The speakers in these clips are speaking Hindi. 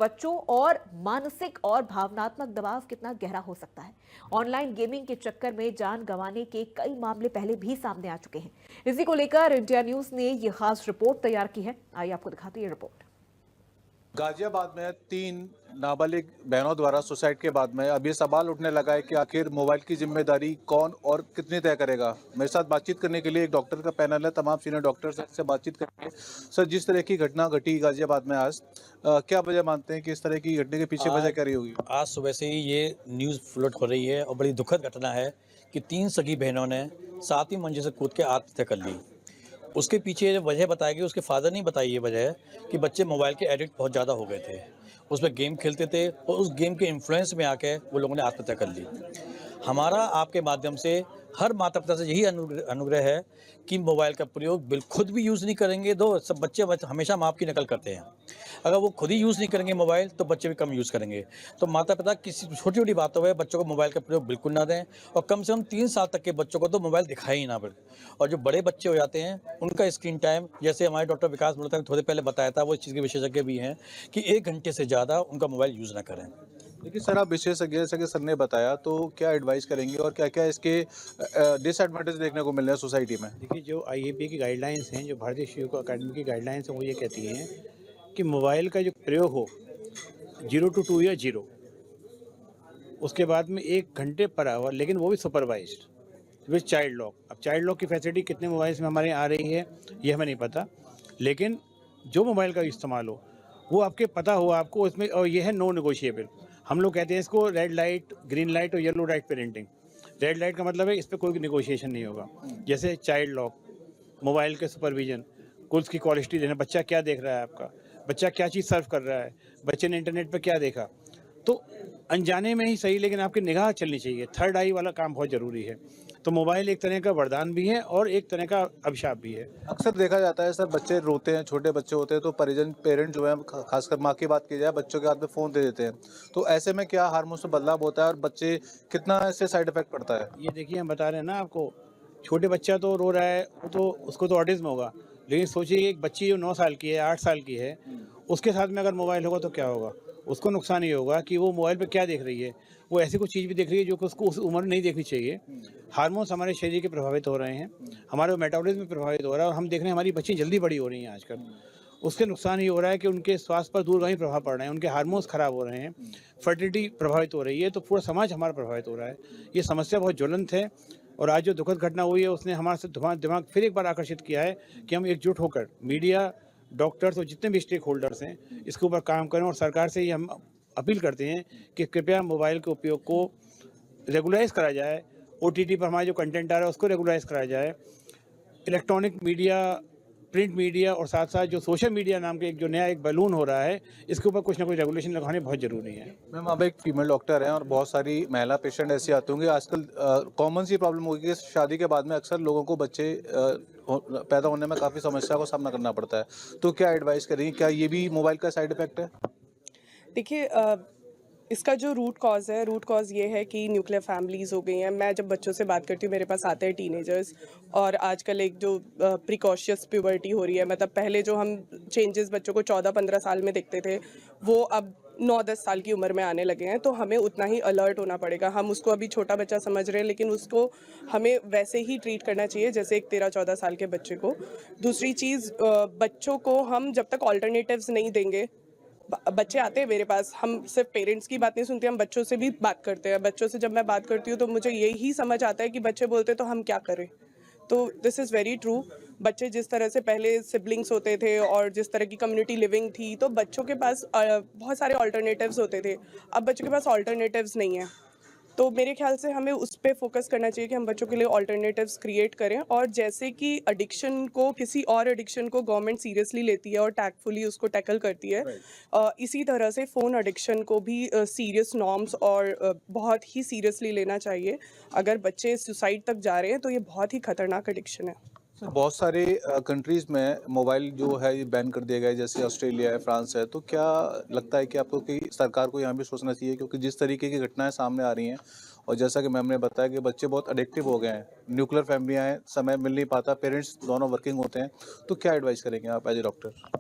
बच्चों और मानसिक और भावनात्मक दबाव कितना गहरा हो सकता है। ऑनलाइन गेमिंग के चक्कर में जान गंवाने के कई मामले पहले भी सामने आ चुके हैं। इसी को लेकर इंडिया न्यूज ने ये खास रिपोर्ट तैयार की है। आइए आपको दिखाते हैं ये रिपोर्ट। गाजियाबाद में 3 नाबालिग बहनों द्वारा सुसाइड के बाद में अब ये सवाल उठने लगा है कि आखिर मोबाइल की जिम्मेदारी कौन और कितनी तय करेगा। मेरे साथ बातचीत करने के लिए एक डॉक्टर का पैनल है, तमाम सीनियर डॉक्टर्स से बातचीत करेंगे। सर, जिस तरह की घटना घटी गाजियाबाद में आज, क्या वजह मानते हैं कि इस तरह की घटने के पीछे वजह क्या रही होगी? आज सुबह से ही ये न्यूज़ फ्लोट हो रही है और बड़ी दुखद घटना है कि 3 सगी बहनों ने 7वीं मंजिल से कूद के आत्महत्या कर ली। उसके पीछे जो वजह बताई गई, उसके फादर ने बताई ये वजह है कि बच्चे मोबाइल के एडिक्ट बहुत ज़्यादा हो गए थे। उसमें गेम खेलते थे और उस गेम के इन्फ्लुएंस में आके वो लोगों ने आत्महत्या कर ली। हमारा आपके माध्यम से हर माता पिता से यही अनुग्रह है कि मोबाइल का प्रयोग खुद भी यूज़ नहीं करेंगे। दो सब बच्चे हमेशा माँ बाप की नकल करते हैं। अगर वो खुद ही यूज़ नहीं करेंगे मोबाइल तो बच्चे भी कम यूज़ करेंगे। तो माता पिता किसी छोटी छोटी बातों पर बच्चों को मोबाइल का प्रयोग बिल्कुल ना दें और कम से कम 3 साल तक के बच्चों को तो मोबाइल दिखाई ही ना पड़े। और जो बड़े बच्चे हो जाते हैं उनका स्क्रीन टाइम, जैसे हमारे डॉक्टर विकास बोलता है, थोड़े पहले बताया था, वो इस चीज़ के विशेषज्ञ भी हैं कि 1 घंटे से ज़्यादा उनका मोबाइल यूज़ ना करें। देखिए सर, आप विशेषज्ञ जैसे कि सर ने बताया, तो क्या एडवाइस करेंगे और क्या क्या इसके डिसएडवांटेज देखने को मिल रहे हैं सोसाइटी में? देखिए, जो आईएपी की गाइडलाइंस हैं, जो भारतीय शिशु अकादमी की गाइडलाइंस हैं, वो ये कहती हैं कि मोबाइल का जो प्रयोग हो 0 to 2 या 0, उसके बाद में 1 घंटे पर आवर, लेकिन वो भी सुपरवाइज्ड विद चाइल्ड लॉक। अब चाइल्ड लॉक की फैसिलिटी कितने मोबाइल्स में हमारे यहाँ आ रही है ये हमें नहीं पता, लेकिन जो मोबाइल का इस्तेमाल हो वो आपके पता हो आपको उसमें, और ये है नो नेगोशिएबल। हम लोग कहते हैं इसको रेड लाइट, ग्रीन लाइट और yellow light parenting. Red light का मतलब है इस पर कोई नेगोशिएशन नहीं होगा। जैसे चाइल्ड लॉक, मोबाइल के सुपरविजन, कुछ की क्वालिटी देना, बच्चा क्या देख रहा है आपका, बच्चा क्या चीज़ सर्व कर रहा है, बच्चे ने इंटरनेट पर क्या देखा, तो अनजाने में ही सही लेकिन आपकी निगाह चलनी चाहिए। थर्ड आई वाला काम बहुत ज़रूरी है। तो मोबाइल एक तरह का वरदान भी है और एक तरह का अभिशाप भी है। अक्सर देखा जाता है सर, बच्चे रोते हैं, छोटे बच्चे होते हैं तो परिजन पेरेंट जो है, खासकर माँ की बात की जाए, बच्चों के हाथ में फ़ोन दे देते हैं। तो ऐसे में क्या हार्मोन्स में बदलाव होता है और बच्चे कितना इससे साइड इफेक्ट पड़ता है? ये देखिए, हम बता रहे हैं ना आपको, छोटे बच्चा तो रो रहा है, वो तो उसको तो ऑटिज्म होगा, लेकिन सोचिए एक बच्ची जो 9 साल की है, 8 साल की है, उसके साथ में अगर मोबाइल होगा तो क्या होगा? उसको नुकसान ये होगा कि वो मोबाइल पे क्या देख रही है, वो ऐसी कुछ चीज़ भी देख रही है जो कि उसको उस उम्र में नहीं देखनी चाहिए। हार्मोन्स हमारे शरीर के प्रभावित हो रहे हैं, हमारे मेटाबॉलिज्म में प्रभावित हो रहा है, और हम देख रहे हैं हमारी बच्ची जल्दी बड़ी हो रही हैं आजकल। उसके नुकसान ये हो रहा है कि उनके स्वास्थ्य पर दूरगामी प्रभाव पड़ रहे हैं, उनके हार्मोन्स खराब हो रहे हैं, फर्टिलिटी प्रभावित हो रही है, तो पूरा समाज हमारा प्रभावित हो रहा है। ये समस्या बहुत ज्वलंत है और आज जो दुखद घटना हुई है उसने हमारे से दिमाग फिर एक बार आकर्षित किया है कि हम एकजुट होकर, मीडिया, डॉक्टर्स और जितने भी स्टेक होल्डर्स हैं, इसके ऊपर काम करें। और सरकार से ये हम अपील करते हैं कि कृपया मोबाइल के उपयोग को रेगुलाइज करा जाए। ओटीटी पर हमारा जो कंटेंट आ रहा है उसको रेगुलाइज कराया जाए। इलेक्ट्रॉनिक मीडिया, प्रिंट मीडिया और साथ साथ जो सोशल मीडिया नाम के एक जो नया एक बैलून हो रहा है, इसके ऊपर कुछ ना कुछ रेगुलेशन लगाने बहुत ज़रूरी है। मैम, आप एक फीमेल डॉक्टर हैं और बहुत सारी महिला पेशेंट ऐसी आती होंगी आजकल। कॉमन सी प्रॉब्लम होगी कि शादी के बाद में अक्सर लोगों को बच्चे पैदा होने में काफ़ी समस्या का सामना करना पड़ता है। तो क्या एडवाइस करेंगे, क्या ये भी मोबाइल का साइड इफेक्ट है? देखिए, इसका जो रूट कॉज़ है, रूट कॉज़ ये है कि न्यूक्लियर फैमिलीज़ हो गई हैं। मैं जब बच्चों से बात करती हूँ, मेरे पास आते हैं टीनेजर्स, और आजकल एक जो प्रिकॉशियस प्यूबर्टी हो रही है, मतलब पहले जो हम चेंजेस बच्चों को 14-15 साल में दिखते थे, वो अब 9-10 साल की उम्र में आने लगे हैं। तो हमें उतना ही अलर्ट होना पड़ेगा। हम उसको अभी छोटा बच्चा समझ रहे हैं, लेकिन उसको हमें वैसे ही ट्रीट करना चाहिए जैसे एक 13-14 साल के बच्चे को। दूसरी चीज़, बच्चों को हम जब तक ऑल्टरनेटिव्स नहीं देंगे, बच्चे आते हैं मेरे पास, हम सिर्फ पेरेंट्स की बात नहीं सुनते, हम बच्चों से भी बात करते हैं। बच्चों से जब मैं बात करती हूँ तो मुझे यही समझ आता है कि बच्चे बोलते हैं तो हम क्या करें। तो दिस इज़ वेरी ट्रू। बच्चे जिस तरह से पहले सिबलिंग्स होते थे और जिस तरह की कम्युनिटी लिविंग थी, तो बच्चों के पास बहुत सारे ऑल्टरनेटिव्स होते थे। अब बच्चों के पास ऑल्टरनेटिव्स नहीं है। तो मेरे ख्याल से हमें उस पे फोकस करना चाहिए कि हम बच्चों के लिए ऑल्टरनेटिव्स क्रिएट करें। और जैसे कि एडिक्शन को, किसी और एडिक्शन को गवर्नमेंट सीरियसली लेती है और टैक्टफुली उसको टैकल करती है, इसी तरह से फ़ोन एडिक्शन को भी सीरियस नॉर्म्स और बहुत ही सीरियसली लेना चाहिए। अगर बच्चे सुसाइड तक जा रहे हैं तो ये बहुत ही खतरनाक एडिक्शन है। सर, बहुत सारे कंट्रीज़ में मोबाइल जो है ये बैन कर दिया गया है, जैसे ऑस्ट्रेलिया है, फ्रांस है। तो क्या लगता है कि आपको कि सरकार को यहाँ भी सोचना चाहिए, क्योंकि जिस तरीके की घटनाएं सामने आ रही हैं और जैसा कि मैम ने बताया कि बच्चे बहुत एडिक्टिव हो गए हैं, न्यूक्लियर फैमिलियाँ हैं, समय मिल नहीं पाता, पेरेंट्स दोनों वर्किंग होते हैं। तो क्या एडवाइस करेंगे आप एज ए डॉक्टर?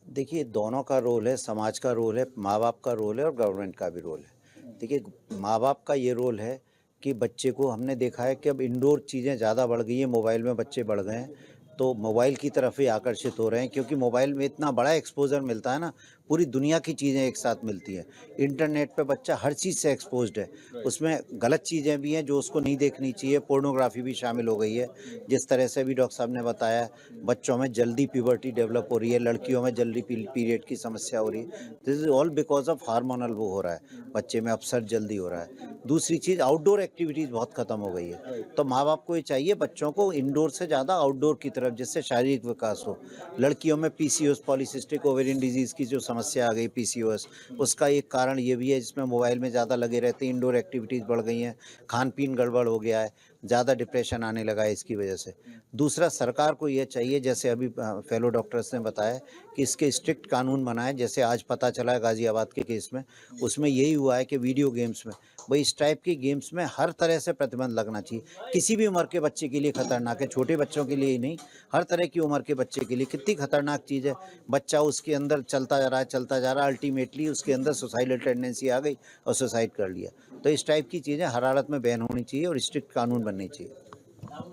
देखिए, दोनों का रोल है, समाज का रोल है, माँ-बाप का रोल है और गवर्नमेंट का भी रोल है। देखिए, माँ-बाप का ये रोल है कि बच्चे को हमने देखा है कि अब इंडोर चीज़ें ज़्यादा बढ़ गई हैं, मोबाइल में बच्चे बढ़ गए हैं, तो मोबाइल की तरफ ही आकर्षित हो रहे हैं क्योंकि मोबाइल में इतना बड़ा एक्सपोज़र मिलता है ना, पूरी दुनिया की चीज़ें एक साथ मिलती हैं। इंटरनेट पे बच्चा हर चीज़ से एक्सपोज़्ड है, उसमें गलत चीज़ें भी हैं जो उसको नहीं देखनी चाहिए, पोर्नोग्राफ़ी भी शामिल हो गई है। जिस तरह से भी डॉक्टर साहब ने बताया, बच्चों में जल्दी प्यूबर्टी डेवलप हो रही है, लड़कियों में जल्दी पीरियड की समस्या हो रही है। This is all because of hormonal वो हो रहा है, बच्चे में अपसर्ज जल्दी हो रहा है। दूसरी चीज़ आउटडोर एक्टिविटीज़ बहुत ख़त्म हो गई है, तो माँ-बाप को ये चाहिए बच्चों को इंडोर से ज़्यादा आउटडोर की तरफ जिससे शारीरिक विकास हो। लड़कियों में पीसीओएस पॉलीसिस्टिक ओवेरियन डिज़ीज़ की जो समस्या आ गई पीसीओएस, उसका एक कारण ये भी है जिसमें मोबाइल में ज़्यादा लगे रहते हैं, इंडोर एक्टिविटीज़ बढ़ गई हैं, खान-पीन गड़बड़ हो गया है, ज़्यादा डिप्रेशन आने लगा है इसकी वजह से। दूसरा सरकार को ये चाहिए जैसे अभी फेलो डॉक्टर्स ने बताया कि इसके स्ट्रिक्ट कानून बनाएँ, जैसे आज पता चला है गाज़ियाबाद के केस में, उसमें यही हुआ है कि वीडियो गेम्स में भई इस टाइप की गेम्स में हर तरह से प्रतिबंध लगना चाहिए। किसी भी उम्र के बच्चे के लिए खतरनाक है, छोटे बच्चों के लिए ही नहीं, हर तरह की उम्र के बच्चे के लिए कितनी खतरनाक चीज़ है। बच्चा उसके अंदर चलता जा रहा है, चलता जा रहा है, अल्टीमेटली उसके अंदर सुसाइडल टेंडेंसी आ गई और सुसाइड कर लिया। तो इस टाइप की चीज़ें हर हालत में बैन होनी चाहिए और स्ट्रिक्ट कानून बनने चाहिए।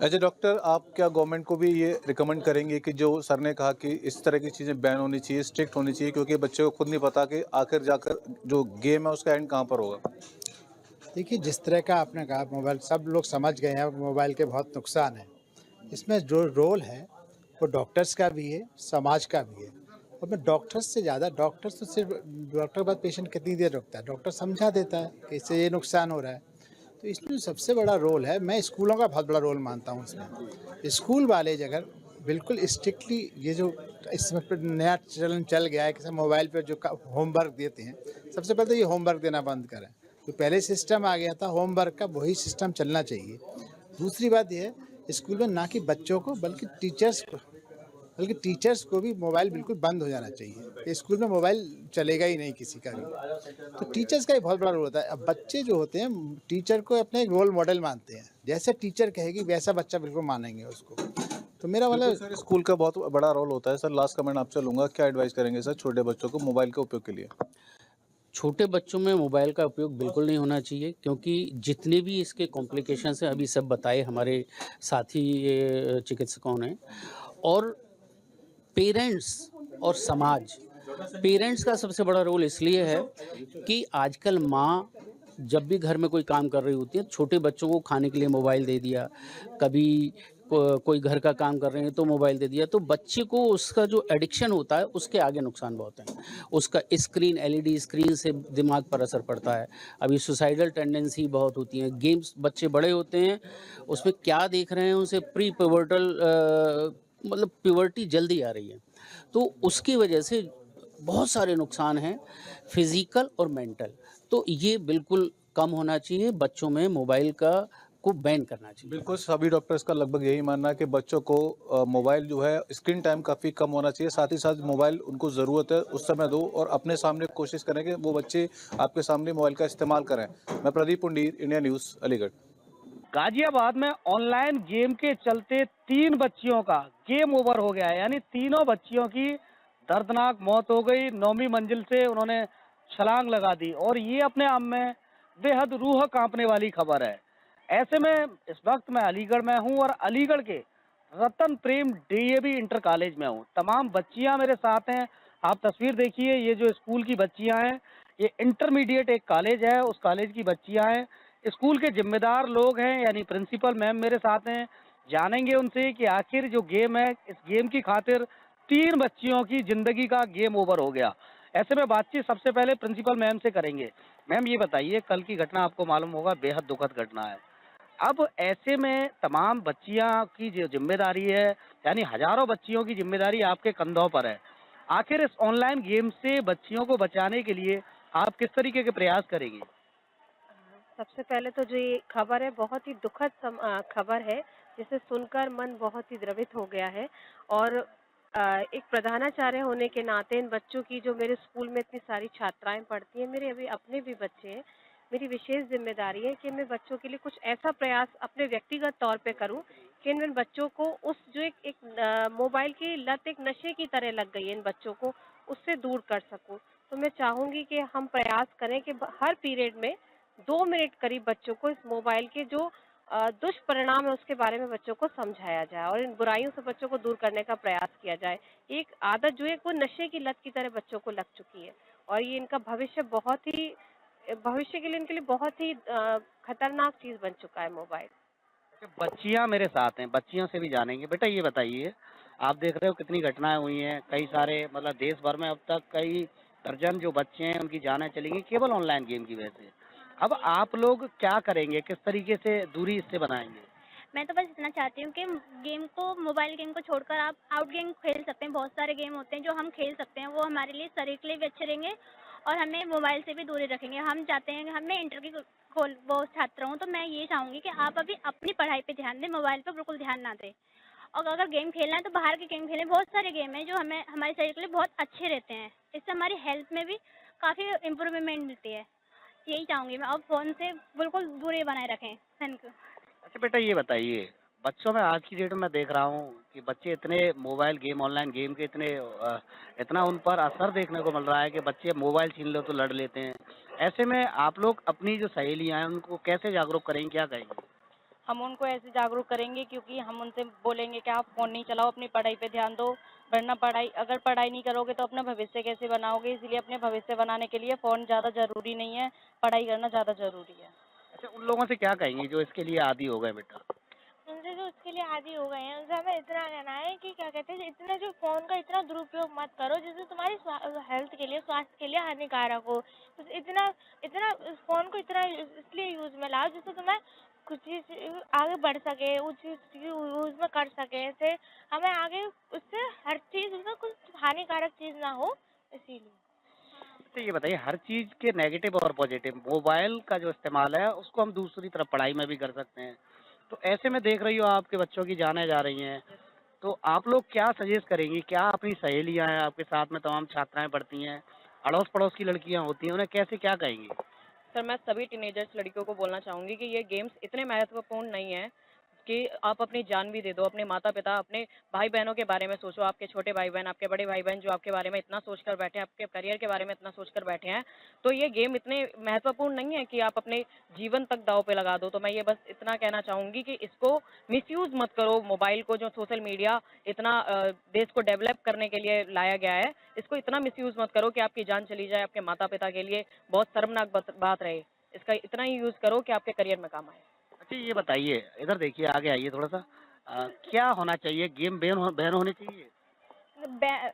एज ए डॉक्टर आप क्या गवर्नमेंट को भी ये रिकमेंड करेंगे कि जो सर ने कहा कि इस तरह की चीज़ें बैन होनी चाहिए, स्ट्रिक्ट होनी चाहिए, क्योंकि बच्चे को खुद नहीं पता कि आखिर जाकर जो गेम है उसका एंड कहाँ पर होगा? देखिए, जिस तरह का आपने कहा मोबाइल सब लोग समझ गए हैं मोबाइल के बहुत नुकसान हैं। इसमें जो रोल है वो डॉक्टर्स का भी है, समाज का भी है। और मैं डॉक्टर्स से ज़्यादा डॉक्टर्स तो सिर्फ डॉक्टर के बाद पेशेंट कितनी देर रुकता है, डॉक्टर समझा देता है कि इससे ये नुकसान हो रहा है। तो इसमें जो सबसे बड़ा रोल है, मैं स्कूलों का बहुत बड़ा रोल मानता हूँ इसमें। स्कूल वाले अगर बिल्कुल स्ट्रिक्टली ये जो इसमें नया चलन चल गया है कि सब मोबाइल पे जो होमवर्क देते हैं, सबसे पहले तो ये होमवर्क देना बंद करें। तो पहले सिस्टम आ गया था होमवर्क का, वही सिस्टम चलना चाहिए। दूसरी बात ये है स्कूल में ना कि बच्चों को बल्कि टीचर्स को भी मोबाइल बिल्कुल बंद हो जाना चाहिए कि स्कूल में मोबाइल चलेगा ही नहीं किसी का भी। तो टीचर्स का भी बहुत बड़ा रोल होता है। अब बच्चे जो होते हैं टीचर को अपने एक रोल मॉडल मानते हैं, जैसे टीचर कहेगी वैसा बच्चा बिल्कुल मानेंगे उसको। तो मेरा वाला बिल्कुल सर, स्कूल का बहुत बड़ा रोल होता है। सर लास्ट कमेंट आपसे लूँगा, क्या एडवाइस करेंगे सर छोटे बच्चों को मोबाइल के उपयोग के लिए? छोटे बच्चों में मोबाइल का उपयोग बिल्कुल नहीं होना चाहिए क्योंकि जितने भी इसके कॉम्प्लिकेशंस हैं अभी सब बताए हमारे साथी चिकित्सकों ने। और पेरेंट्स और समाज, पेरेंट्स का सबसे बड़ा रोल इसलिए है कि आजकल माँ जब भी घर में कोई काम कर रही होती है छोटे बच्चों को खाने के लिए मोबाइल दे दिया, कभी कोई घर का काम कर रहे हैं तो मोबाइल दे दिया, तो बच्चे को उसका जो एडिक्शन होता है उसके आगे नुकसान बहुत है। उसका स्क्रीन एलईडी स्क्रीन से दिमाग पर असर पड़ता है। अभी सुसाइडल टेंडेंसी बहुत होती है। गेम्स बच्चे बड़े होते हैं उसमें क्या देख रहे हैं उनसे प्री पिवर्टल मतलब प्यूबर्टी जल्दी आ रही है, तो उसकी वजह से बहुत सारे नुकसान हैं फिजिकल और मेंटल। तो ये बिल्कुल कम होना चाहिए, बच्चों में मोबाइल को बैन करना चाहिए। बिल्कुल सभी डॉक्टर्स का लगभग यही मानना है कि बच्चों को मोबाइल जो है स्क्रीन टाइम काफ़ी कम होना चाहिए, साथ ही साथ मोबाइल उनको ज़रूरत है उस समय दो और अपने सामने कोशिश करें कि वो बच्चे आपके सामने मोबाइल का इस्तेमाल करें। मैं प्रदीप पुंडीर, इंडिया न्यूज़, अलीगढ़। गाजियाबाद में ऑनलाइन गेम के चलते 3 बच्चियों का गेम ओवर हो गया है, यानी तीनों बच्चियों की दर्दनाक मौत हो गई। 9वीं मंजिल से उन्होंने छलांग लगा दी और ये अपने आप में बेहद रूह कांपने वाली खबर है। ऐसे में इस वक्त मैं अलीगढ़ में हूँ और अलीगढ़ के रतन प्रेम डीएवी इंटर कॉलेज में हूँ। तमाम बच्चियाँ मेरे साथ हैं। आप तस्वीर देखिए, ये जो स्कूल की बच्चियाँ हैं, ये इंटरमीडिएट एक कॉलेज है, उस कॉलेज की बच्चियाँ हैं। स्कूल के जिम्मेदार लोग हैं यानी प्रिंसिपल मैम मेरे साथ हैं। जानेंगे उनसे कि आखिर जो गेम है इस गेम की खातिर 3 बच्चियों की जिंदगी का गेम ओवर हो गया। ऐसे में बातचीत सबसे पहले प्रिंसिपल मैम से करेंगे। मैम ये बताइए, कल की घटना आपको मालूम होगा बेहद दुखद घटना है। अब ऐसे में तमाम बच्चियां की जो जिम्मेदारी है यानी हजारों बच्चियों की जिम्मेदारी आपके कंधों पर है। आखिर इस ऑनलाइन गेम से बच्चियों को बचाने के लिए आप किस तरीके के प्रयास करेंगी? सबसे पहले तो जो ये खबर है बहुत ही दुखद खबर है, जिसे सुनकर मन बहुत ही द्रवित हो गया है। और एक प्रधानाचार्य होने के नाते इन बच्चों की, जो मेरे स्कूल में इतनी सारी छात्राएं पढ़ती हैं, मेरे अभी अपने भी बच्चे हैं, मेरी विशेष जिम्मेदारी है कि मैं बच्चों के लिए कुछ ऐसा प्रयास अपने व्यक्तिगत तौर पे करूं कि इन बच्चों को उस जो एक मोबाइल की लत एक नशे की तरह लग गई है इन बच्चों को, उससे दूर कर सकूं। तो मैं चाहूंगी कि हम प्रयास करें कि हर पीरियड में 2 मिनट करीब बच्चों को इस मोबाइल के जो दुष्परिणाम है उसके बारे में बच्चों को समझाया जाए और इन बुराइयों से बच्चों को दूर करने का प्रयास किया जाए। एक आदत जो है वो नशे की लत की तरह बच्चों को लग चुकी है और ये इनका भविष्य के लिए इनके लिए बहुत ही खतरनाक चीज बन चुका है मोबाइल। बच्चियां मेरे साथ हैं, बच्चियों से भी जानेंगे। बेटा ये बताइए, आप देख रहे हो कितनी घटनाएं हुई हैं, कई सारे मतलब देश भर में अब तक कई दर्जन जो बच्चे हैं उनकी जानें चली गई केवल ऑनलाइन गेम की वजह से। अब आप लोग क्या करेंगे, किस तरीके से दूरी इससे बनाएंगे? मैं तो बस इतना चाहती हूँ कि गेम को मोबाइल गेम को छोड़कर आप आउट गेम खेल सकते हैं। बहुत सारे गेम होते हैं जो हम खेल सकते हैं, वो हमारे लिए शरीर के लिए भी अच्छे रहेंगे और हमें मोबाइल से भी दूरी रखेंगे। हम चाहते हैं कि हमें इंटर की खोल वो छात्र हूँ, तो मैं ये चाहूँगी कि आप अभी अपनी पढ़ाई पे ध्यान दें, मोबाइल पे बिल्कुल ध्यान ना दें। और अगर गेम खेलना है तो बाहर के गेम खेलें। बहुत सारे गेम हैं जो हमें हमारे शरीर के लिए बहुत अच्छे रहते हैं, इससे हमारी हेल्थ में भी काफ़ी इम्प्रूवमेंट मिलती है। यही चाहूँगी मैं, और फ़ोन से बिल्कुल दूरी बनाए रखें। Thank you. अच्छा बेटा ये बताइए, बच्चों में आज की डेट में देख रहा हूँ कि बच्चे इतने मोबाइल गेम, ऑनलाइन गेम के इतना उन पर असर देखने को मिल रहा है कि बच्चे मोबाइल छीन लो तो लड़ लेते हैं। ऐसे में आप लोग अपनी जो सहेलियां हैं उनको कैसे जागरूक करेंगे, क्या कहेंगे? हम उनको ऐसे जागरूक करेंगे क्योंकि हम उनसे बोलेंगे कि आप फ़ोन नहीं चलाओ, अपनी पढ़ाई पे ध्यान दो, वरना अगर पढ़ाई नहीं करोगे तो अपना भविष्य कैसे बनाओगे। इसलिए अपने भविष्य बनाने के लिए फ़ोन ज़्यादा ज़रूरी नहीं है, पढ़ाई करना ज़्यादा ज़रूरी है। अच्छा उन लोगों से क्या कहेंगे जो इसके लिए आदी हो गए बेटा? उनसे जो उसके लिए आदी हो गए हैं उनसे हमें इतना कहना है कि क्या कहते हैं, इतना जो फ़ोन का इतना दुरुपयोग मत करो जिससे तुम्हारी हेल्थ के लिए, स्वास्थ्य के लिए हानिकारक हो। तो इतना इतना फ़ोन को इतना इसलिए यूज़ में लाओ जिससे तुम्हें कुछ चीज़ आगे बढ़ सके, उस चीज़ की यूज़ में कर सके। ऐसे हमें आगे उससे हर चीज़ उसमें कुछ हानिकारक चीज़ ना हो, इसीलिए। अच्छा ये बताइए, हर चीज़ के नेगेटिव और पॉजिटिव, मोबाइल का जो इस्तेमाल है उसको हम दूसरी तरफ पढ़ाई में भी कर सकते हैं। तो ऐसे में देख रही हो आपके बच्चों की जानें जा रही हैं, तो आप लोग क्या सजेस्ट करेंगी? क्या अपनी सहेलियां हैं आपके साथ में, तमाम छात्राएं पढ़ती हैं, अड़ोस पड़ोस की लड़कियां होती हैं, उन्हें कैसे क्या कहेंगी? सर मैं सभी टीनेजर्स लड़कियों को बोलना चाहूँगी कि ये गेम्स इतने महत्वपूर्ण नहीं हैं कि आप अपनी जान भी दे दो। अपने माता पिता, अपने भाई बहनों के बारे में सोचो, आपके छोटे भाई बहन, आपके बड़े भाई बहन जो आपके बारे में इतना सोच कर बैठे हैं, आपके करियर के बारे में इतना सोच कर बैठे हैं, तो ये गेम इतने महत्वपूर्ण नहीं है कि आप अपने जीवन तक दांव पे लगा दो। तो मैं ये बस इतना कहना चाहूँगी कि इसको मिसयूज़ मत करो। मोबाइल को, जो सोशल मीडिया इतना देश को डेवलप करने के लिए लाया गया है, इसको इतना मिसयूज़ मत करो कि आपकी जान चली जाए, आपके माता पिता के लिए बहुत शर्मनाक बात रहे। इसका इतना ही यूज़ करो कि आपके करियर में काम आए। अच्छा ये बताइए, इधर देखिए, आगे आइए थोड़ा सा। क्या होना चाहिए, गेम बैन होने चाहिए?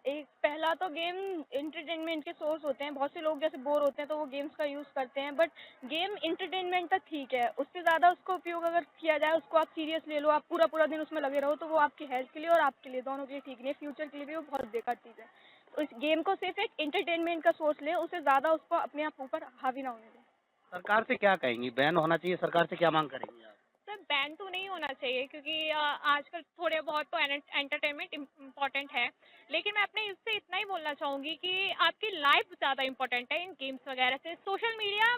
एक पहला तो गेम एंटरटेनमेंट के सोर्स होते हैं। बहुत से लोग जैसे बोर होते हैं तो वो गेम्स का यूज़ करते हैं, बट गेम एंटरटेनमेंट तक ठीक है। उससे ज़्यादा उसका उपयोग अगर किया जाए, उसको आप सीरियस ले लो, आप पूरा पूरा दिन उसमें लगे रहो, तो वो आपकी हेल्थ के लिए और आपके लिए दोनों के लिए ठीक नहीं है। फ्यूचर के लिए भी वो बहुत बेकार चीज़ है। तो इस गेम को सिर्फ एक एंटरटेनमेंट का सोर्स लें, उससे ज़्यादा उसको अपने आप ऊपर हावी ना होने दें। सरकार से क्या कहेंगी, बैन होना चाहिए? सरकार से क्या मांग करेंगी आप? सर बैन तो नहीं होना चाहिए क्योंकि आजकल थोड़े बहुत तो एंटरटेनमेंट इम्पोर्टेंट है, लेकिन मैं अपने इससे इतना ही बोलना चाहूँगी कि आपकी लाइफ ज़्यादा इम्पोर्टेंट है इन गेम्स वगैरह से। सोशल मीडिया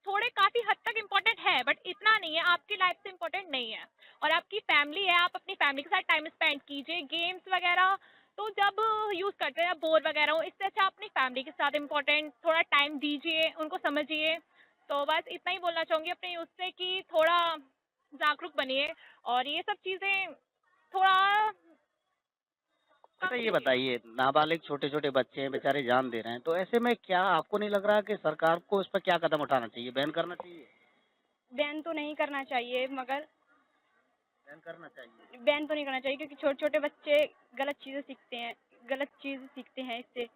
थोड़े काफ़ी हद तक इम्पोर्टेंट है, बट इतना नहीं है, आपकी लाइफ से इम्पोर्टेंट नहीं है। और आपकी फैमिली है, आप अपनी फैमिली के साथ टाइम स्पेंड कीजिए। गेम्स वगैरह तो जब यूज़ करते हैं बोर वगैरह हो, इससे अच्छा अपनी फैमिली के साथ इम्पोर्टेंट थोड़ा टाइम दीजिए, उनको समझिए। तो बस इतना ही बोलना चाहूँगी अपने उससे कि थोड़ा जागरूक बनिए और ये सब चीज़ें थोड़ा अच्छा ये बताइए, नाबालिग छोटे छोटे बच्चे हैं, बेचारे जान दे रहे हैं, तो ऐसे में क्या आपको नहीं लग रहा कि सरकार को इस पर क्या कदम उठाना चाहिए, बैन करना चाहिए? बैन तो नहीं करना चाहिए, मगर बैन करना चाहिए। बैन तो नहीं करना चाहिए क्योंकि छोटे छोटे बच्चे गलत चीज़ें सीखते हैं इससे,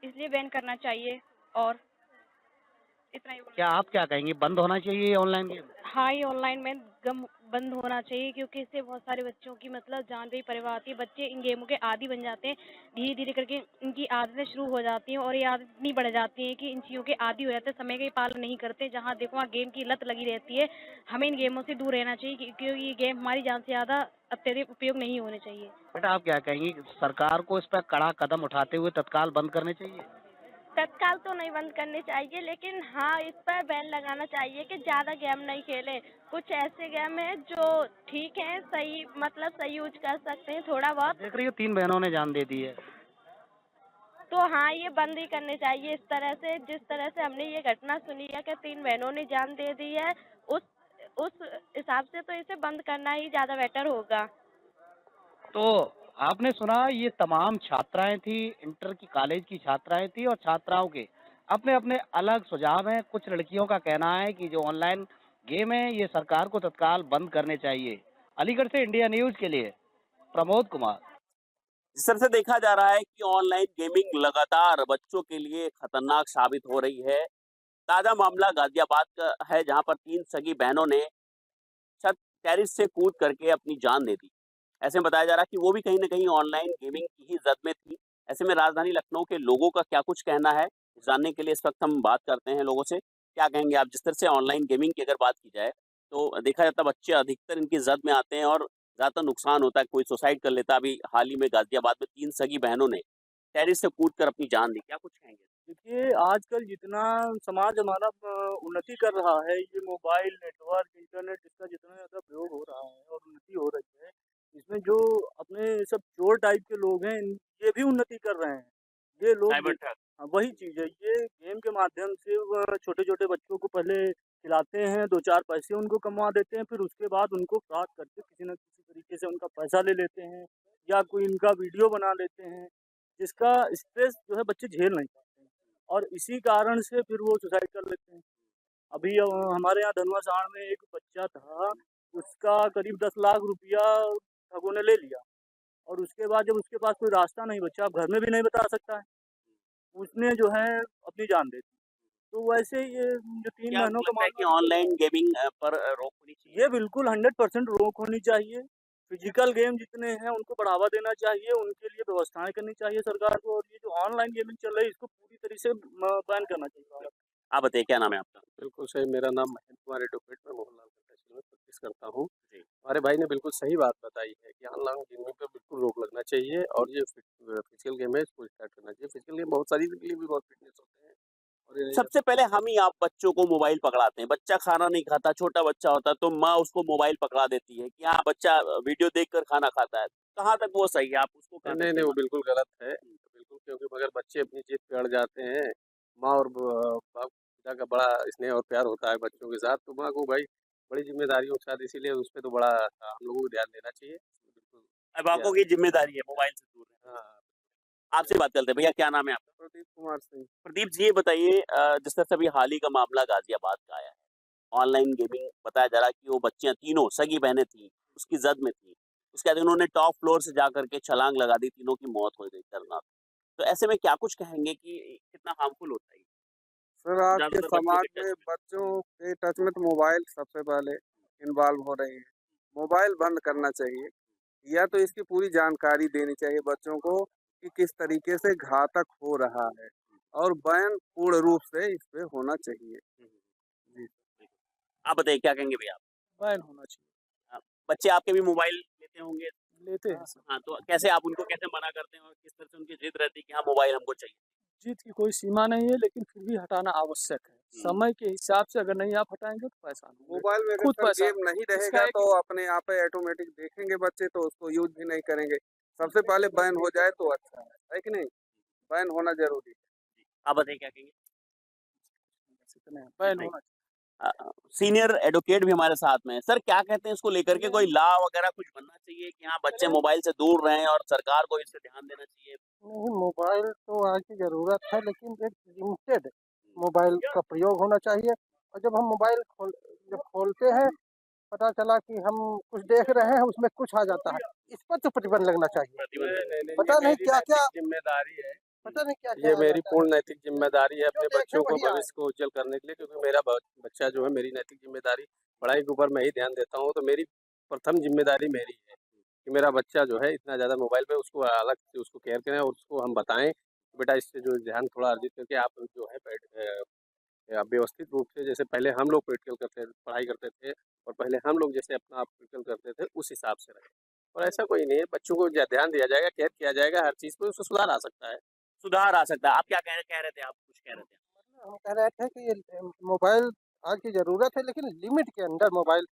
इसलिए बैन करना चाहिए। और इतना ही क्या आप क्या कहेंगे, बंद होना चाहिए ऑनलाइन गेम? हाँ, ये ऑनलाइन में गम बंद होना चाहिए क्योंकि इससे बहुत सारे बच्चों की मतलब जान भी बर्बाद आती है। बच्चे इन गेमों के आदी बन जाते हैं, धीरे धीरे करके इनकी आदतें शुरू हो जाती हैं और ये आदत इतनी बढ़ जाती है कि इन चीज़ों के आदी हो जाते हैं, समय का ही पालन नहीं करते। जहाँ देखो वहाँ गेम की लत लगी रहती है। हमें इन गेमों से दूर रहना चाहिए क्योंकि ये गेम हमारी जान से ज़्यादा अत्यधिक उपयोग नहीं होने चाहिए। बेटा आप क्या कहेंगी, सरकार को इस पर कड़ा कदम उठाते हुए तत्काल बंद करने चाहिए? तत्काल तो नहीं बंद करने चाहिए, लेकिन हाँ इस पर बैन लगाना चाहिए कि ज़्यादा गेम नहीं खेले। कुछ ऐसे गेम हैं जो ठीक हैं, सही मतलब सही यूज कर सकते हैं थोड़ा बहुत। देख रही हो 3 बहनों ने जान दे दी है। तो हाँ, ये बंद ही करने चाहिए इस तरह से, जिस तरह से हमने ये घटना सुनी है कि 3 बहनों ने जान दे दी है, उस उस हिसाब से तो इसे बंद करना ही ज़्यादा बेटर होगा। तो आपने सुना, ये तमाम छात्राएं थी, इंटर की कॉलेज की छात्राएं थी और छात्राओं के अपने अपने अलग सुझाव हैं। कुछ लड़कियों का कहना है कि जो ऑनलाइन गेम है ये सरकार को तत्काल बंद करने चाहिए। अलीगढ़ से इंडिया न्यूज के लिए प्रमोद कुमार। जिस तरह से देखा जा रहा है कि ऑनलाइन गेमिंग लगातार बच्चों के लिए खतरनाक साबित हो रही है। ताजा मामला गाजियाबाद का है, जहां पर 3 सगी बहनों ने छत टेरिस से कूद करके अपनी जान दे दी। ऐसे में बताया जा रहा है कि वो भी कहीं न कहीं ऑनलाइन गेमिंग की ही जद में थी। ऐसे में राजधानी लखनऊ के लोगों का क्या कुछ कहना है, जानने के लिए इस वक्त हम बात करते हैं लोगों से। क्या कहेंगे आप? जिस तरह से ऑनलाइन गेमिंग की अगर बात की जाए, तो देखा जाता है बच्चे अधिकतर इनकी जद में आते हैं और ज़्यादातर नुकसान होता है, कोई सुसाइड कर लेता है। अभी हाल ही में गाजियाबाद में 3 सगी बहनों ने टेरिस से कूद कर अपनी जान दी। क्या कुछ कहेंगे? देखिए, आजकल जितना समाज हमारा उन्नति कर रहा है, ये मोबाइल नेटवर्क, इंटरनेट, इसका जितना ज़्यादा प्रयोग हो रहा है और उन्नति हो रही है, इसमें जो अपने सब चोर टाइप के लोग हैं, ये भी उन्नति कर रहे हैं। ये लोग साइबर ठग। हाँ, वही चीज़ है। ये गेम के माध्यम से छोटे-छोटे बच्चों को पहले खिलाते हैं, 2-4 पैसे उनको कमवा देते हैं, फिर उसके बाद उनको फ्रॉड करके किसी न किसी तरीके से उनका पैसा ले लेते हैं या कोई इनका वीडियो बना लेते हैं, जिसका स्ट्रेस जो है बच्चे झेल नहीं पाते हैं और इसी कारण से फिर वो सुसाइड कर लेते हैं। अभी हमारे यहाँ धनवा साड़ में एक बच्चा था, उसका करीब 10 लाख रुपया ठगों ने ले लिया और उसके बाद जब उसके पास कोई रास्ता नहीं बचा, अब घर में भी नहीं बता सकता है, उसने जो है अपनी जान दे दी। तो वैसे ये जो 3 क्या बहनों का लगता है कि मामला, ऑनलाइन गेमिंग पर रोक होनी चाहिए? ये बिल्कुल 100% रोक होनी चाहिए। फिजिकल गेम जितने हैं उनको बढ़ावा देना चाहिए, उनके लिए व्यवस्थाएँ करनी चाहिए सरकार को और ये जो ऑनलाइन गेमिंग चल रही है इसको पूरी तरह से बैन करना चाहिए। आप बताइए, क्या नाम है आपका? बिल्कुल सही। मेरा नाम महेंद्र कुमार एडवोकेट, मैं मोहनलाल का तहसील में प्रैक्टिस करता हूँ। जी। हमारे भाई ने बिल्कुल सही बात बताई है कि ऑनलाइन गेमिंग पे बिल्कुल रोक लगना चाहिए और ये फिजिकल गेम है, इसको स्टार्ट करना चाहिए। फिजिकल गेम बहुत शरीर के लिए भी बहुत फिटनेस होते हैं और ये सबसे पहले हम ही आप बच्चों को मोबाइल पकड़ाते हैं। बच्चा खाना नहीं खाता, छोटा बच्चा होता है, तो माँ उसको मोबाइल पकड़ा देती है कि हाँ बच्चा वीडियो देखकर खाना खाता है। कहाँ तक वो सही है? आप उसको कहाँ तक नहीं, नहीं, वो सही बिल्कुल गलत है। बिल्कुल, क्योंकि मगर बच्चे अपनी जिद पे अड़ जाते हैं। माँ और बाप पिता का बड़ा स्नेह और प्यार होता है बच्चों के साथ, तो माँ को भाई बड़ी ज़िम्मेदारियों के साथ, इसीलिए उस पे तो बड़ा हम लोगों को ध्यान देना चाहिए। बिल्कुल मानते? अभिभावकों की जिम्मेदारी है मोबाइल से दूर रहना। हाँ, आपसे बात करते हैं। भैया, क्या नाम है आपका? प्रदीप कुमार सिंह। प्रदीप जी, ये बताइए, जिस तरह से अभी हाल ही का मामला गाजियाबाद का आया है, ऑनलाइन गेमिंग बताया जा रहा है कि वो बच्चियां तीनों सगी बहनें थी, उसकी जद में थी। उसके बाद उन्होंने टॉप फ्लोर से जाकर के छलांग लगा दी, तीनों की मौत हो गई दर्दनाक। तो ऐसे में क्या कुछ कहेंगे कि कितना हार्मफुल होता है ये? सर, आज के ज्यादातर बच्चों समाज के टच में में। बच्चों के टच में तो मोबाइल सबसे पहले इन्वॉल्व हो रही है। मोबाइल बंद करना चाहिए या तो इसकी पूरी जानकारी देनी चाहिए बच्चों को कि किस तरीके से घातक हो रहा है और बैन पूर्ण रूप से इस पे होना चाहिए। जी। आप बताइए, क्या कहेंगे भैया आप? बैन होना चाहिए। बच्चे आपके भी मोबाइल लेते होंगे? लेते हैं सर। हाँ, तो कैसे आप उनको कैसे मना करते हैं और किस तरह से उनकी जिद रहती है कि हाँ मोबाइल हमको चाहिए? जीत की कोई सीमा नहीं है, लेकिन फिर भी हटाना आवश्यक है। समय के हिसाब से अगर नहीं आप हटाएंगे तो पैसा नहीं मोबाइल में खुद अगर पैसा गेम नहीं इसका रहेगा एक तो अपने आप ही ऑटोमेटिक देखेंगे बच्चे, तो उसको यूज भी नहीं करेंगे। सबसे पहले बैन हो जाए तो अच्छा है कि नहीं? बैन होना जरूरी है। आप बताइए, क्या कहेंगे? बैन नहीं। होना सीनियर एडवोकेट भी हमारे साथ में है। सर, क्या कहते हैं इसको लेकर के? कोई लॉ वगैरह कुछ बनना चाहिए कि हाँ बच्चे मोबाइल से दूर रहें और सरकार को इस पे ध्यान देना चाहिए? नहीं, मोबाइल तो आज की ज़रूरत है, लेकिन एक लिमिटेड मोबाइल का प्रयोग होना चाहिए और जब हम मोबाइल जब खोलते हैं, पता चला कि हम कुछ देख रहे हैं, उसमें कुछ आ जाता है, इस पर तो प्रतिबंध लगना चाहिए। पता नहीं क्या-क्या जिम्मेदारी है। पता नहीं ये क्या-क्या आ मेरी जाता है। पूर्ण नैतिक जिम्मेदारी है अपने जो देखें बच्चों को वही आए। भविष्य को उज्जवल करने के लिए, क्योंकि मेरा बच्चा जो है, मेरी नैतिक जिम्मेदारी पढ़ाई के ऊपर मैं ही ध्यान देता हूँ, तो मेरी प्रथम जिम्मेदारी मेरी है कि मेरा बच्चा जो है इतना ज़्यादा मोबाइल पे, उसको अलग से उसको केयर करें और उसको हम बताएं बेटा इससे जो ध्यान थोड़ा अर्जित करके आप जो है व्यवस्थित रूप से, जैसे पहले हम लोग प्रैक्टिकल करते पढ़ाई करते थे और पहले हम लोग जैसे अपना प्रैक्टिकल करते थे, उस हिसाब से रहे। और ऐसा कोई नहीं है, बच्चों को ध्यान दिया जाएगा, केयर किया जाएगा, हर चीज़ पे उसमें सुधार आ सकता है। सुधार आ सकता है। आप क्या कह रहे थे? आप कुछ कह रहे थे? हम कह रहे थे कि ये मोबाइल आज की ज़रूरत है, लेकिन लिमिट के अंदर मोबाइल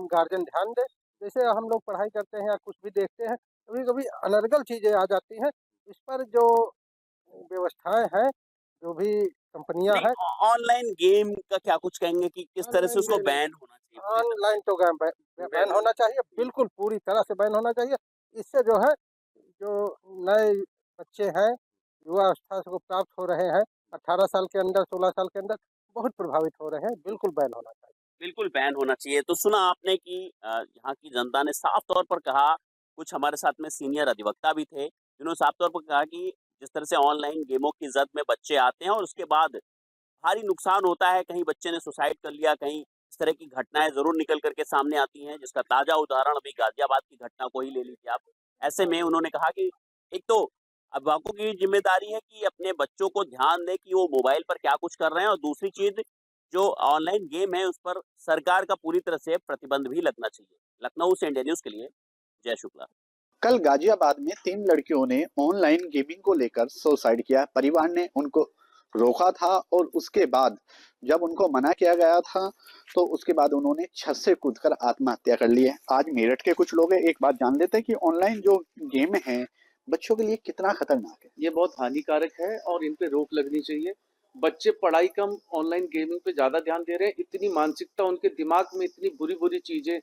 गार्जियन ध्यान दे। जैसे हम लोग पढ़ाई करते हैं या कुछ भी देखते हैं, कभी-कभी अनर्गल चीज़ें आ जाती हैं, इस पर जो व्यवस्थाएं हैं, जो भी कंपनियां हैं। ऑनलाइन गेम का क्या कुछ कहेंगे कि किस तरह से उसको बैन होना चाहिए? ऑनलाइन तो बैन होना चाहिए, बिल्कुल पूरी तरह से बैन होना चाहिए। इससे जो है, जो नए बच्चे हैं, युवा अवस्था को प्राप्त हो रहे हैं, 18 साल के अंदर, 16 साल के अंदर, बहुत प्रभावित हो रहे हैं। बिल्कुल बैन होना चाहिए। बिल्कुल बैन होना चाहिए। तो सुना आपने कि यहाँ की जनता ने साफ तौर पर कहा, कुछ हमारे साथ में सीनियर अधिवक्ता भी थे, जिन्होंने साफ तौर पर कहा कि जिस तरह से ऑनलाइन गेमों की ज़द में बच्चे आते हैं और उसके बाद भारी नुकसान होता है, कहीं बच्चे ने सुसाइड कर लिया, कहीं इस तरह की घटनाएँ ज़रूर निकल कर के सामने आती हैं, जिसका ताज़ा उदाहरण अभी गाज़ियाबाद की घटना को ही ले लीजिए आप। ऐसे में उन्होंने कहा कि एक तो अभिभावकों की जिम्मेदारी है कि अपने बच्चों को ध्यान दें कि वो मोबाइल पर क्या कुछ कर रहे हैं, और दूसरी चीज़, जो ऑनलाइन गेम है उस पर सरकार का पूरी तरह से प्रतिबंध भी लगना चाहिए। लखनऊ से इंडिया न्यूज़ के लिए जय शुक्ला। कल गाजियाबाद में 3 लड़कियों ने ऑनलाइन गेमिंग को लेकर सुसाइड किया। परिवार ने उनको रोका था और उसके बाद जब उनको मना किया गया था तो उसके बाद उन्होंने छत से कूदकर आत्महत्या कर ली है। आज मेरठ के कुछ लोग एक बात जान लेते हैं कि ऑनलाइन जो गेम है बच्चों के लिए कितना खतरनाक है। ये बहुत हानिकारक है और इन पे रोक लगनी चाहिए। बच्चे पढ़ाई कम ऑनलाइन गेमिंग पे ज्यादा ध्यान दे रहे हैं। इतनी मानसिकता उनके दिमाग में, इतनी बुरी बुरी चीजें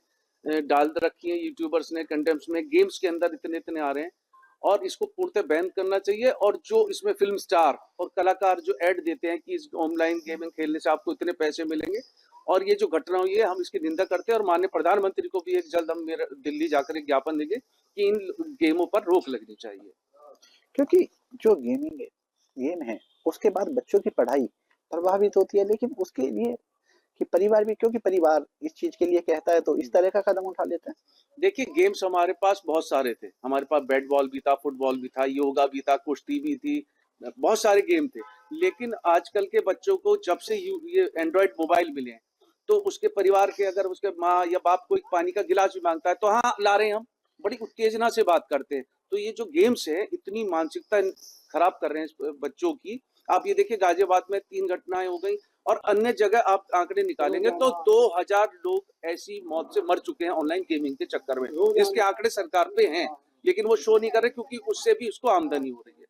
डाल रखी हैं यूट्यूबर्स ने, कंटेंट्स में, गेम्स के अंदर इतने इतने आ रहे हैं, और इसको पूर्णतः बैन करना चाहिए। और जो इसमें फिल्म स्टार और कलाकार जो ऐड देते हैं कि इस ऑनलाइन गेमिंग खेलने से आपको इतने पैसे मिलेंगे, और ये जो घटना हुई है हम इसकी निंदा करते हैं, और माननीय प्रधानमंत्री को भी एक जल्द हम दिल्ली जाकर एक ज्ञापन देंगे कि इन गेमों पर रोक लगनी चाहिए। क्योंकि जो गेम है उसके बाद बच्चों की पढ़ाई प्रभावित होती है, लेकिन उसके लिए कि परिवार भी, क्योंकि परिवार इस चीज के लिए कहता है तो इस तरह का कदम उठा लेते हैं। देखिए, गेम्स हमारे पास बहुत सारे थे। हमारे पास बैट बॉल भी था, फुटबॉल भी था, योगा भी था, कुश्ती भी थी, बहुत सारे गेम थे। लेकिन आजकल के बच्चों को जब से ये एंड्रॉयड मोबाइल मिले हैं, तो उसके परिवार के, अगर उसके माँ या बाप कोई पानी का गिलास भी मांगता है तो हाँ ला रहे हैं, हम बड़ी उत्तेजना से बात करते हैं। तो ये जो गेम्स है इतनी मानसिकता खराब कर रहे हैं बच्चों की। आप ये देखिए, गाजियाबाद में 3 घटनाएं हो गई, और अन्य जगह आप आंकड़े निकालेंगे तो 2000 लोग ऐसी मौत से मर चुके हैं ऑनलाइन गेमिंग के चक्कर में। इसके आंकड़े सरकार पे हैं, लेकिन वो शो नहीं कर रहे, क्योंकि उससे भी उसको आमदनी हो रही है।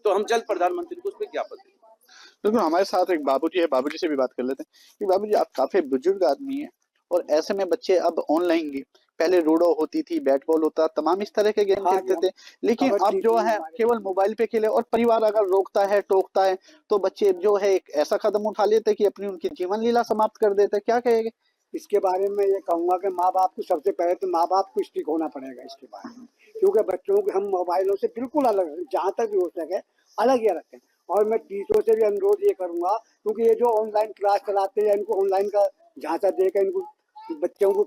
तो हम जल्द प्रधानमंत्री को उस पर ज्ञापन देंगे। बिल्कुल, हमारे साथ एक बाबूजी है, बाबूजी से भी बात कर लेते हैं कि बाबूजी आप काफी बुजुर्ग आदमी हैं, और ऐसे में बच्चे अब ऑनलाइन गेम, पहले लूडो होती थी, बैट बॉल होता, तमाम इस तरह के गेम खेलते थे, लेकिन अब जो है केवल मोबाइल पे खेले, और परिवार अगर रोकता है, टोकता है तो बच्चे जो है एक ऐसा कदम उठा लेते हैं कि अपनी उनकी जीवन लीला समाप्त कर देते हैं। क्या कहेंगे इसके बारे में? ये कहूँगा कि माँ बाप को सबसे पहले तो माँ बाप को स्ट्रिक्ट होना पड़ेगा इसके बारे में, क्योंकि बच्चों को हम मोबाइलों से बिल्कुल अलग, जहाँ तक भी हो सके अलग ही रखें। और मैं टीचरों से भी अनुरोध ये करूँगा, क्योंकि ये जो ऑनलाइन क्लास चलाते हैं, इनको ऑनलाइन का झांसा देकर इनको बच्चों को